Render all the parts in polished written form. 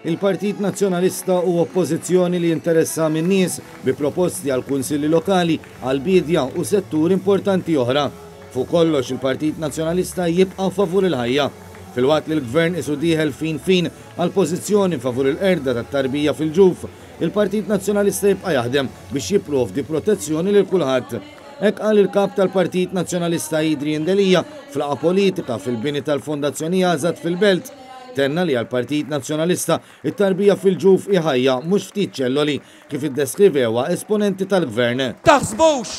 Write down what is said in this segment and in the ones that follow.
il-Partit Nazzjonalista u oppożizzjoni li jinteressa min nies bi proposti għal kunsilli lokali, għal bidja u settur importanti oħra. Fuq kollox il-Partit Nazzjonalista jibqa' favur il-ħajja. Fil-waqt li l-Gvern isu dieħel fin għal pożizzjoni favur il-qerda tat-tarbija fil-ġuf, il-Partit Nazzjonalista jibqa' jaħdem biex jipprovdi protezzjoni lil kulħadd. Hekk qal il-kap tal-Partit Nazzjonalista Adrian Delija fl-laqa politika fil-bini tal-Fondazzjoni Għażat fil-Belt. Tenna li għal-Partit Nazzjonalista it-tarbija fil-ġuf iħajja mhux ftit ċelloli kif iddeskrivewa esponenti tal-Gvern. Taħsbux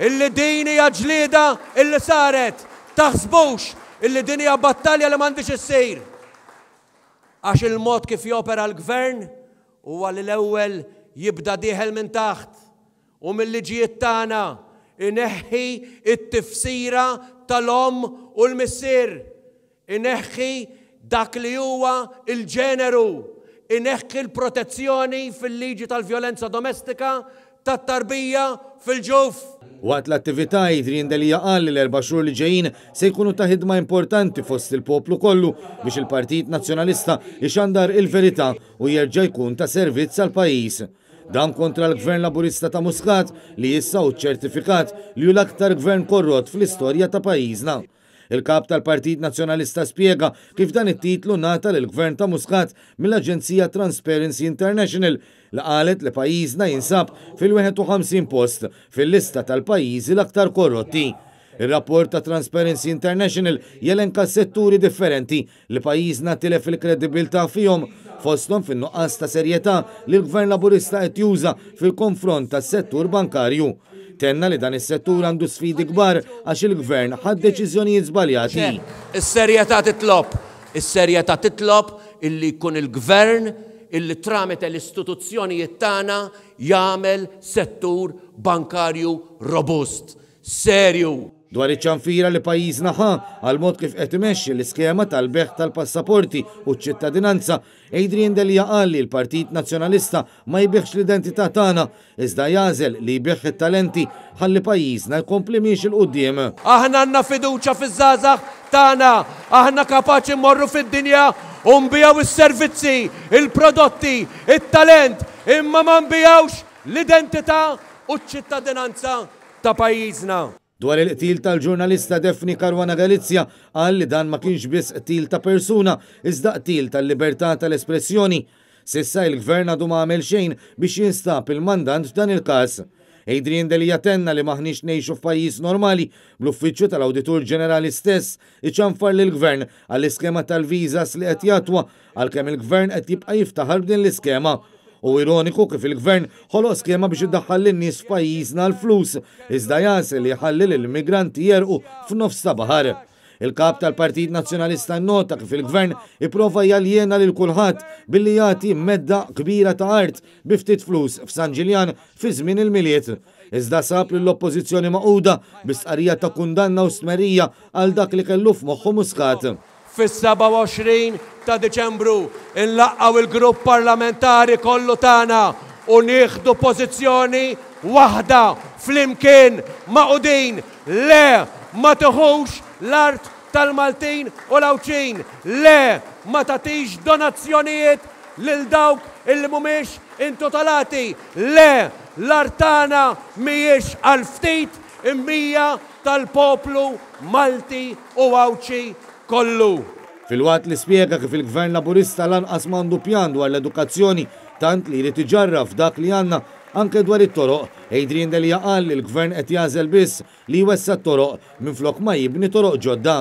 illi din hija ġlieda illi saret, taħsbux illi din hija battalja li m'għandix issir. Għax il-mod kif jopera l-Gvern huwa li l-ewwel jibda dieħel minn taħt u mill-liġijiet tagħna ineħħi it-tifsira tal-om u l-missier, ineħħi dak li huwa il-ġeneru, ineħħi l-protezzjoni fil-liġi tal-vjolenza domestika, tat-tarbija fil-ġuf. Waqt l-attività Adrian Delija qal li l-4 xhur li ġejjin se jkunu ta' ħidma importanti fost il-poplu kollu biex il-Partit Nazzjonalista ixandar il-verità u jerġa' jkun ta' servizz għal pajjiż. Dan kontra l-Gvern Laburista ta' Muscat li issa hu ċertifikat li hu l-aktar gvern korrott fl-istorja ta' pajjiżna. Il-kap tal-Partit Nazzjonalista spjega kif dan it-titlu nata lill-Gvern ta' Muscat mill-Aġenzija Transparency International li qalet li pajjiżna jinsab fil-51 post fil-lista tal-pajjiżi l-aktar korrotti. Il-rapport ta' Transparency International jelenka setturi differenti li pajjiżna tilef il-kredibilità fihom fosthom fin-nuqqas ta' serjetà li l-Gvern Laburista qed juża fil-konfront tas-settur bankarju. Tenna li dan is-settur għandu sfidi kbar għax il-Gvern ħadd deċiżjonijiet żbaljati. Is-serjetà titlob illi jkun il-Gvern illi tramite l-istituzzjonijiet tagħna jagħmel settur bankarju robust, serju. Dwar iċ-ċanfira li pajjiżna ħa għal mod kif qed imexxi l-iskema tal-beħ tal-passaporti u ċ-ċittadinanza, Adrian Delija qal li l-Partit Nazzjonalista ma jbiħx l-identità tagħna, iżda jażel li jbiħ it-talenti ħalli pajjiżna jkompli miex il-qudiem. Aħna għandna fiduċja fiż-żgħażagħ tagħna, aħna kapaċi mmorru fid-dinja u nbijaw is-servizzi, il-prodotti, it-talent, imma ma nbijawx l-identità u ċ-ċittadinanza ta' pajjiżna. Dwar il-qtil tal-ġurnalista Defni Karwana Galizja qal li dan ma kienx biss qtil ta' persuna, iżda qtil tal-libertà tal-espressjoni. Sissa il-Gvern għadu ma għamel xejn biex jinstab il-mandant f'dan il-każ. Adrian Delija tenna li maħniex ngħixu f'pajjiż normali bl-Uffiċċju tal-Awditur Ġenerali stess iċanfar lill-Gvern għall-iskema tal-viżas li qed jatwa għalkemm il-Gvern qed jibqa' jiftaħar b'din l-iskema. U ironiku kif il-Gvern ħoloq skema biex iddaħħal lin-nies f'pajjiżna l-flus, iżda jasel li jħalli l-immigranti jerqu f'nofs ta' baħar. Il-kap tal-Partit Nazzjonalista nnota kif il-Gvern ipprova jaljena lil kulħadd billi jagħti medda kbira ta' art bi ftit flus f'San Ġiljan fi żmien il-miliet. Iżda sab li l-oppożizzjoni maquda bistqarrija ta' kundanna u stmerija għal dak li kellu f'moħħu Muscat. Fis-27 ta' Deċembru inlaqqaw il-grupp parlamentari kollu tagħna u nieħdu pożizzjoni waħda flimkien maqudin. Le ma tieħux l-art tal-Maltin u l-Awċin. Le ma tagħtix donazzjonijiet lil dawk illi mhumiex intitolati. Le l-art tagħna mhijiex għal ftit immija tal-poplu Malti u Awċi kollu. Fil-waqt li spjega kif il-Gvern Laburista lanqas m'għandu pjan dwar l-edukazzjoni tant li jrid iġarraf dak li għandna anke dwar it-toroq, Adrian Delija qal li l-Gvern qed jażel biss li jwessa t-toroq minflok ma jibni toroq ġodda.